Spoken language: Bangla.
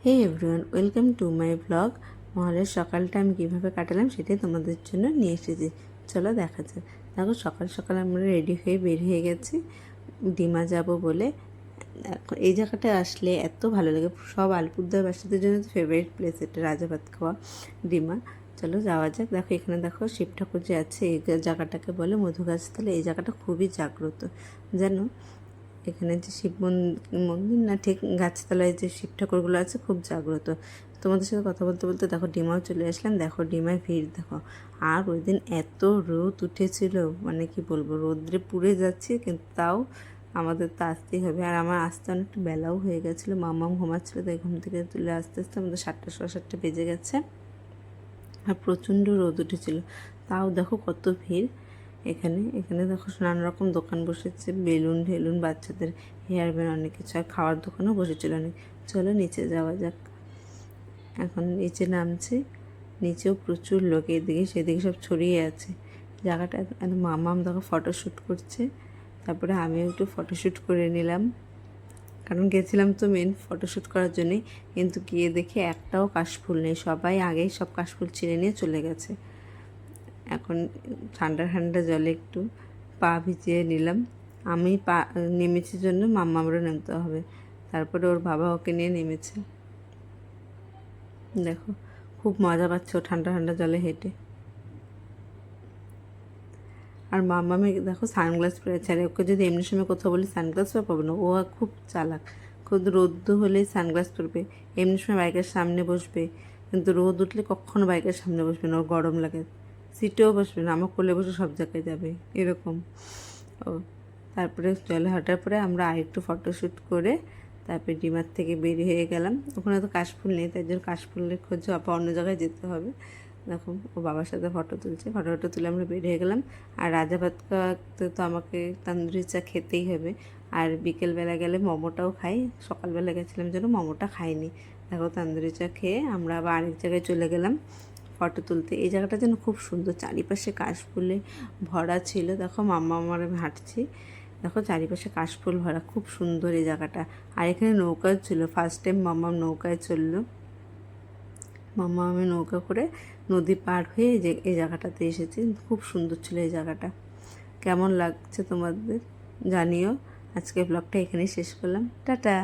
Hey everyone, welcome to my blog. মহলের সকালটা আমি কীভাবে কাটালাম সেটাই তোমাদের জন্য নিয়ে এসেছি। চলো দেখা যাক। দেখো, সকাল সকাল আমরা রেডি হয়ে বের হয়ে গেছি ডিমা যাব বলে। এই জায়গাটায় আসলে এত ভালো লাগে, সব আলিপুরদুয়ারবাসীদের জন্য তো ফেভারিট প্লেস এটা, রাজা ভাত খাওয়া ডিমা। চলো যাওয়া যাক। দেখো এখানে দেখো শিব ঠাকুর যে আছে, এই জায়গাটাকে বলে মধুগাছতলা। এই জায়গাটা খুবই জাগ্রত জানো। এখানে যে শিব মন্দির না, ঠিক গাছতলায় যে শিব ঠাকুরগুলো আছে খুব জাগ্রত। তোমাদের সাথে কথা বলতে বলতে দেখো ডিমাও চলে আসলাম। দেখো ডিমায় ভিড় দেখো। আর ওই দিন এত রোদ উঠেছিল, মানে কি বলবো, রোদ্রে পুড়ে যাচ্ছে, কিন্তু তাও আমাদের তো আসতেই হবে। আর আমার আসতে অনেকটা বেলাও হয়ে গেছিলো, মামাম ঘুমাচ্ছিলো, তাই ঘুম থেকে তুলে আস্তে আস্তে আমাদের 7টা 7:30 বেজে গেছে। আর প্রচণ্ড রোদ উঠেছিল, তাও দেখো কত ভিড়। এখানে এখানে দেখো নানা রকম দোকান বসেছে, বেলুন ঢেলুন, বাচ্চাদের হেয়ার ব্যান্ড, অনেক কিছু। আর খাওয়ার দোকানও বসেছিল অনেক। চলো নিচে যাওয়া যাক। এখন নিচে নামছি। নিচেও প্রচুর লোক, এদিকে সেদিকে সব ছড়িয়ে আছে জায়গাটা। মামাম দেখো ফটোশ্যুট করছে, তারপরে আমিও একটু ফটোশ্যুট করে নিলাম, কারণ গেছিলাম তো মেন ফটোশ্যুট করার জন্যই। কিন্তু গিয়ে দেখে একটাও কাশফুল নেই, সবাই আগেই সব কাশফুল ছিঁড়ে নিয়ে চলে গেছে। এখন ঠান্ডা ঠান্ডা জলে একটু পা ভিজিয়ে নিলাম। আমি পা নেমেছি জন্য মাম্মামরও নামতে হবে। তারপরে ওর বাবা ওকে নিয়ে নেমেছে। দেখো খুব মজা পাচ্ছে ও ঠান্ডা ঠান্ডা জলে হেঁটে। আর মাম্মামে দেখো সানগ্লাস পরেছে। আর ওকে যদি এমনি সময় কোথাও বলি সানগ্লাসও পাবো না, ও খুব চালাক। খুব রোদ্দু হলেই সানগ্লাস পরবে, এমনি সময় বাইকের সামনে বসবে, কিন্তু রোদ উঠলে কখনো বাইকের সামনে বসবে না, ওর গরম লাগে। সিটেও বসবে না, আমার কোলে বসে সব জায়গায় যাবে এরকম ও। তারপরে জলে হাঁটার পরে আমরা আরেকটু ফটোশ্যুট করে তারপরে ডিমার থেকে বের হয়ে গেলাম। ওখানে তো কাশফুল নেই, তাই জন্য কাশফুলের খোঁজে আবার অন্য জায়গায় যেতে হবে। দেখো ও বাবার সাথে ফটো তুলছে, ফটো তুলে আমরা বের হয়ে গেলাম। আর রাজা ভাত খাওয়াতে তো আমাকে তান্দুরি চা খেতেই হবে। আর বিকেলবেলা গেলে মোমোটাও খাই, সকালবেলা গেছিলাম যেন মোমোটা খাইনি। দেখো তান্দুরি চা খেয়ে আমরা আবার আরেক জায়গায় চলে গেলাম ফটো তুলতে। এই জায়গাটা যেন খুব সুন্দর, চারিপাশে কাশফুলে ভরা ছিল। দেখো মাম্মা আমার আমি হাঁটছি, দেখো চারিপাশে কাশফুল ভরা, খুব সুন্দর এই জায়গাটা। আর এখানে নৌকা ছিল, ফার্স্ট টাইম মাম্মা নৌকায় চললো। মাম্মা আমি নৌকা করে নদী পার হয়ে যে এই জায়গাটাতে এসেছি। খুব সুন্দর ছিল এই জায়গাটা। কেমন লাগছে তোমাদের জানিও। আজকে ব্লগটা এখানেই শেষ করলাম, টাটা।